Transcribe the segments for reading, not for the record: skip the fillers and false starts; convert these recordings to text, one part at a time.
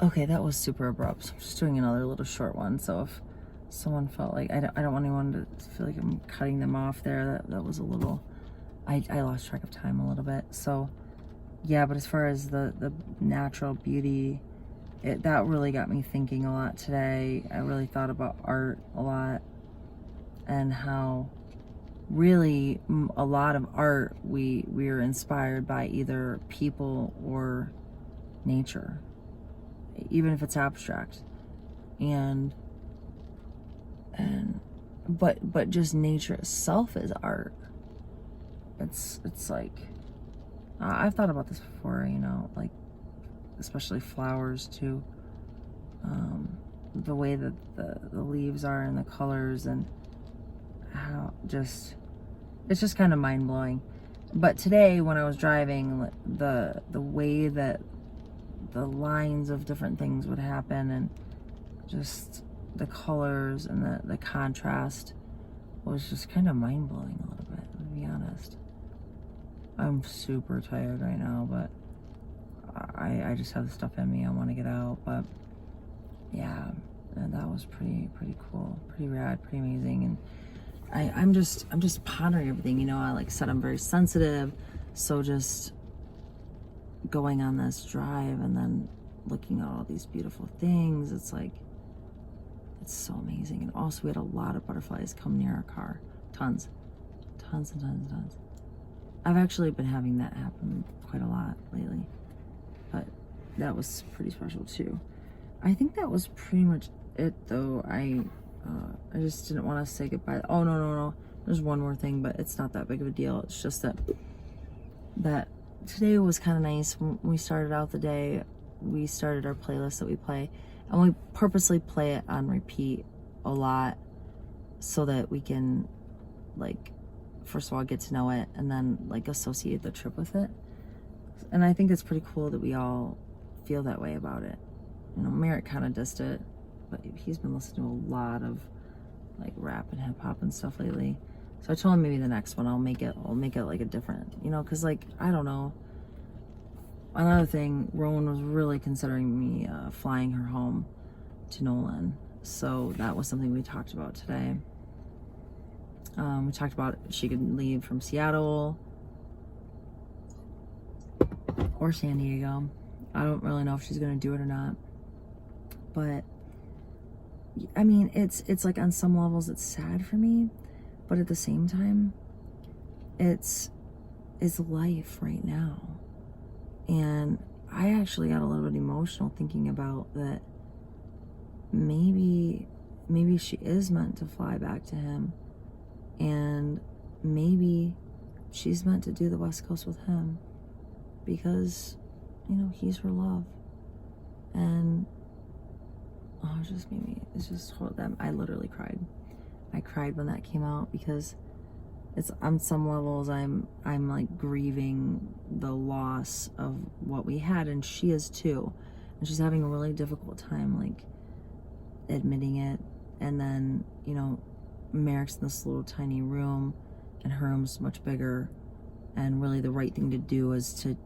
Okay, that was super abrupt. So I'm just doing another little short one. So if someone felt like I don't want anyone to feel like I'm cutting them off there, that was a little. I lost track of time a little bit. So yeah, but as far as the natural beauty, that really got me thinking a lot today. I really thought about art a lot and how really a lot of art we are inspired by either people or nature, even if it's abstract, and but just nature itself is art. It's like I've thought about this before, like especially flowers too. The way that the leaves are and the colors, and how it's just kind of mind-blowing. But today when I was driving, the way that the lines of different things would happen, and just the colors and the contrast was just kind of mind-blowing a little bit, to be honest. I'm super tired right now, but I just have the stuff in me I want to get out. But yeah, that was pretty cool, pretty rad, pretty amazing. And I'm just pondering everything. I like said, I'm very sensitive, so just going on this drive and then looking at all these beautiful things, it's like, it's so amazing. And also we had a lot of butterflies come near our car. Tons and tons. I've actually been having that happen quite a lot lately, but that was pretty special too. I think that was pretty much it, though. I just didn't want to say goodbye. Oh, no. There's one more thing, but it's not that big of a deal. It's just that today was kind of nice. When we started out the day, we started our playlist that we play, and we purposely play it on repeat a lot so that we can, like, first of all, get to know it, and then, like, associate the trip with it. And I think it's pretty cool that we all feel that way about it. Merritt kind of dissed it, but he's been listening to a lot of like rap and hip hop and stuff lately. So I told him maybe the next one I'll make it like a different, because like, I don't know. Another thing, Rowan was really considering me flying her home to Nolan. So that was something we talked about today. We talked about she could leave from Seattle or San Diego. I don't really know if she's gonna do it or not. But I mean, it's like on some levels it's sad for me, but at the same time, it's life right now. And I actually got a little bit emotional thinking about that. Maybe she is meant to fly back to him, and maybe she's meant to do the West Coast with him because he's her love. And it's just them. I literally cried. I cried when that came out because it's on some levels I'm like grieving the loss of what we had, and she is too. And she's having a really difficult time like admitting it. And then, Merrick's in this little tiny room and her room's much bigger, and really the right thing to do is to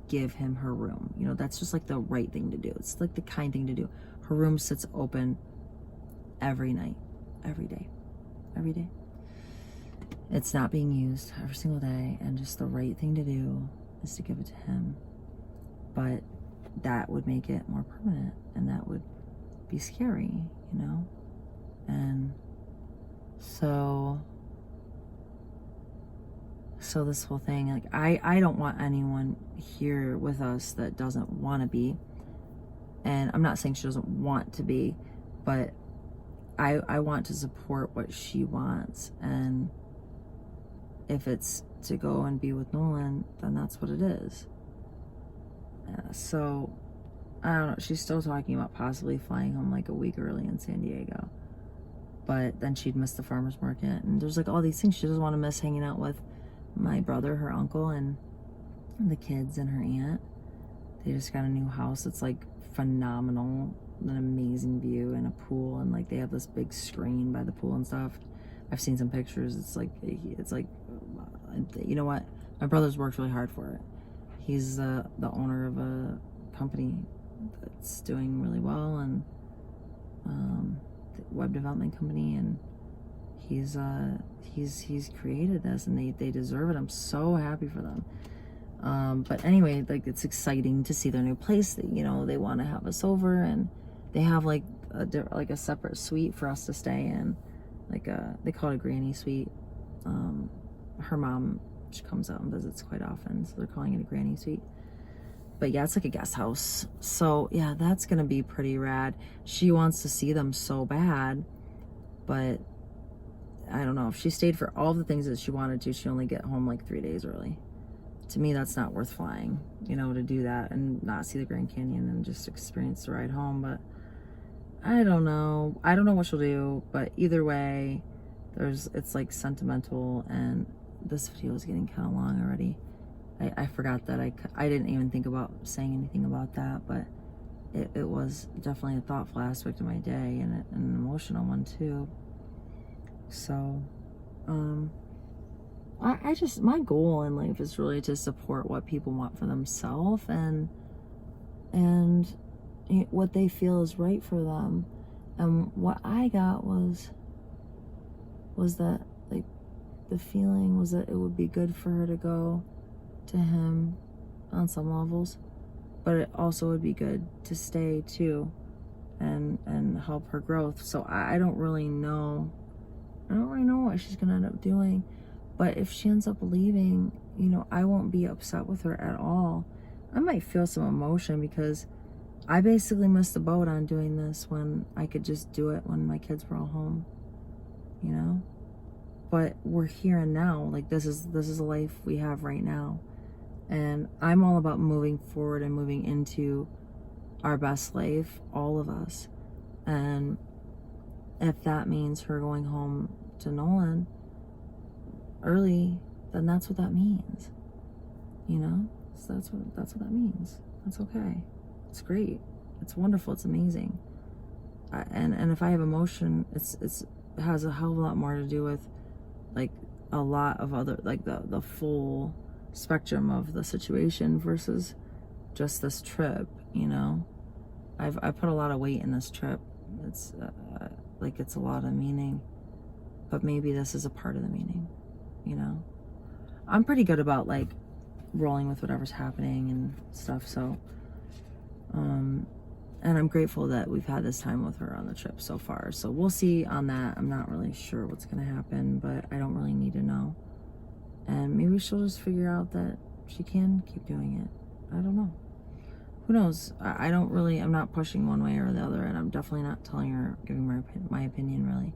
give him her room. That's just like the right thing to do. It's like the kind thing to do. Her room sits open every night, every day. It's not being used every single day, and just the right thing to do is to give it to him. But that would make it more permanent, and that would be scary, And so this whole thing, like, I don't want anyone here with us that doesn't want to be. And I'm not saying she doesn't want to be, but I want to support what she wants. And if it's to go and be with Nolan, then that's what it is. So, I don't know. She's still talking about possibly flying home like a week early in San Diego. But then she'd miss the farmer's market. And there's like all these things. She doesn't want to miss hanging out with my brother, her uncle, and the kids and her aunt. They just got a new house. It's like phenomenal, an amazing view and a pool, and like they have this big screen by the pool and stuff. I've seen some pictures. It's like you know what, my brother's worked really hard for it. He's the owner of a company that's doing really well, and the web development company, and he's created this, and they deserve it. I'm so happy for them. But anyway, like, it's exciting to see their new place. That, you know, they want to have us over, and they have like a separate suite for us to stay in, like they call it a granny suite. Her mom, she comes out and visits quite often, so they're calling it a granny suite. But yeah, it's like a guest house. So yeah, that's gonna be pretty rad. She wants to see them so bad, but I don't know, if she stayed for all the things that she wanted to, she'd only get home like 3 days early. To me, that's not worth flying, you know, to do that and not see the Grand Canyon and just experience the ride home. But I don't know what she'll do, but either way, it's like sentimental, and this video is getting kind of long already. I forgot that I didn't even think about saying anything about that, but it was definitely a thoughtful aspect of my day, and an emotional one too. So, I just, my goal in life is really to support what people want for themselves, and what they feel is right for them. And what I got was that, like, the feeling was that it would be good for her to go to him on some levels, but it also would be good to stay too, and help her growth. So I don't really know what she's gonna end up doing, but if she ends up leaving, you know, I won't be upset with her at all. I might feel some emotion because I basically missed the boat on doing this when I could just do it when my kids were all home, you know. But we're here and now. Like, this is a life we have right now, and I'm all about moving forward and moving into our best life, all of us. And if that means her going home to Nolan early, then that's what that means, you know. So that's what that means. That's okay. It's great. It's wonderful. It's amazing. And if I have emotion, it has a hell of a lot more to do with, like, a lot of other, like, the full spectrum of the situation versus just this trip, you know. I put a lot of weight in this trip. It's like, it's a lot of meaning, but maybe this is a part of the meaning, you know. I'm pretty good about, like, rolling with whatever's happening and stuff. So and I'm grateful that we've had this time with her on the trip so far. So we'll see on that. I'm not really sure what's going to happen, but I don't really need to know. And maybe she'll just figure out that she can keep doing it. I don't know. Who knows? I'm not pushing one way or the other, and I'm definitely not telling her, giving my opinion, really.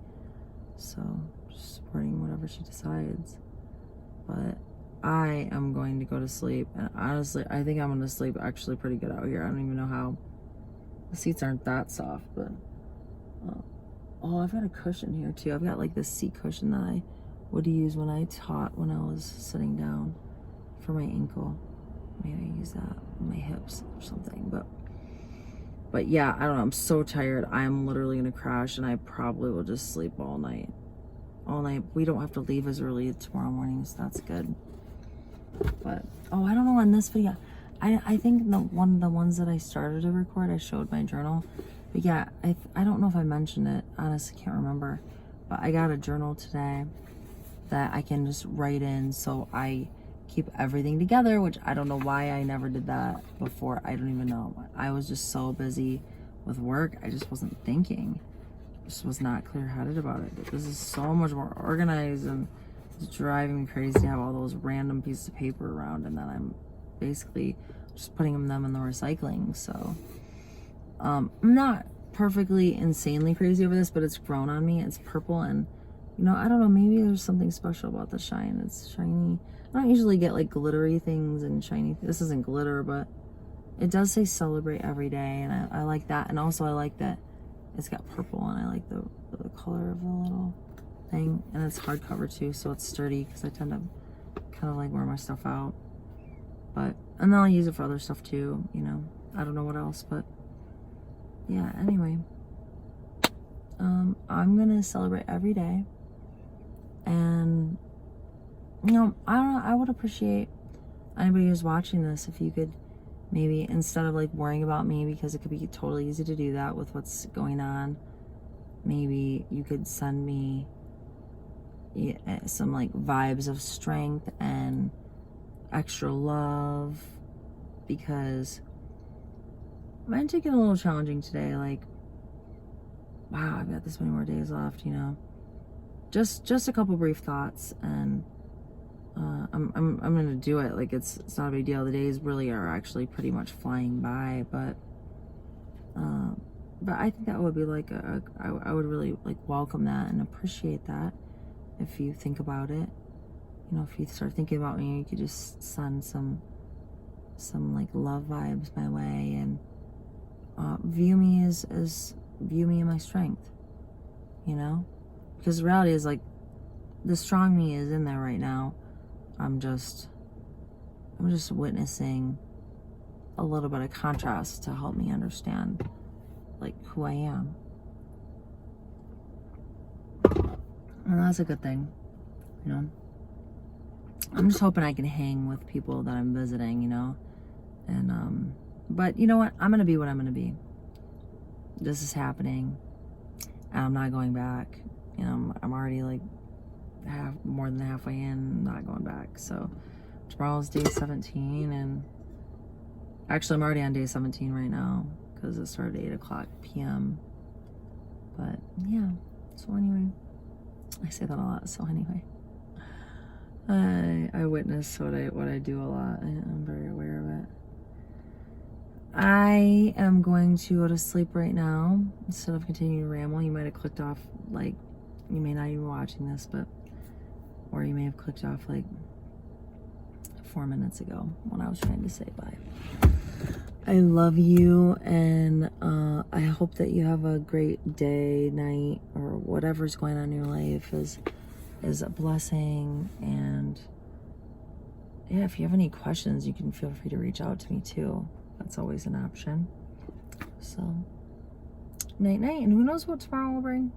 So, just supporting whatever she decides. But I am going to go to sleep, and honestly, I think I'm going to sleep actually pretty good out here. I don't even know how. The seats aren't that soft, but oh, I've got a cushion here too. I've got, like, this seat cushion that I would use when I taught when I was sitting down for my ankle. Maybe I use that on my hips or something. But yeah, I don't know. I'm so tired. I'm literally gonna crash, and I probably will just sleep all night. We don't have to leave as early tomorrow morning, so that's good. But oh, I don't know, on this video, I think one of the ones that I started to record, I showed my journal. But yeah, I don't know if I mentioned it. Honestly, can't remember. But I got a journal today that I can just write in, so I keep everything together, which I don't know why I never did that before. I don't even know. I was just so busy with work. I just wasn't thinking. Just was not clear-headed about it. But this is so much more organized, and it's driving me crazy to have all those random pieces of paper around, and then I'm basically just putting them in the recycling. So I'm not perfectly insanely crazy over this, but it's grown on me. It's purple, and you know, I don't know, maybe there's something special about the shine. It's shiny. I don't usually get, like, glittery things and shiny. This isn't glitter, but it does say celebrate every day, and I like that. And also I like that it's got purple, and I like the color of the little thing. And it's hardcover too, so it's sturdy, because I tend to kind of like wear my stuff out. But, and then I'll use it for other stuff too, you know. I don't know what else, but yeah, anyway. I'm gonna celebrate every day. And, you know, I don't know, I would appreciate anybody who's watching this if you could maybe instead of like worrying about me, because it could be totally easy to do that with what's going on, maybe you could send me some like vibes of strength and extra love, because mine taking a little challenging today. Like, wow, I've got this many more days left, you know. Just a couple brief thoughts, and I'm gonna do it. Like, it's not a big deal. The days really are actually pretty much flying by, but I think that would be like I would really like welcome that and appreciate that if you think about it. You know, if you start thinking about me, you could just send some like love vibes my way, and view me as view me in my strength, you know, because the reality is, like, the strong me is in there right now. I'm just witnessing a little bit of contrast to help me understand like who I am, and that's a good thing, you know. I'm just hoping I can hang with people that I'm visiting, you know, and but you know what, I'm gonna be what I'm gonna be. This is happening, and I'm not going back. You know, I'm already like more than halfway in, not going back. So tomorrow's day 17, and actually I'm already on day 17 right now because it started at 8:00 p.m. But yeah, so anyway, I say that a lot. So anyway, I witness what I do a lot. I'm very aware of it. I am going to go to sleep right now instead of continuing to ramble. You might have clicked off, like, you may not even be watching this, but, or you may have clicked off like 4 minutes ago when I was trying to say bye. I love you, and I hope that you have a great day, night, or whatever's going on in your life is a blessing. And yeah, if you have any questions, you can feel free to reach out to me too. That's always an option. So, night, and who knows what tomorrow will bring.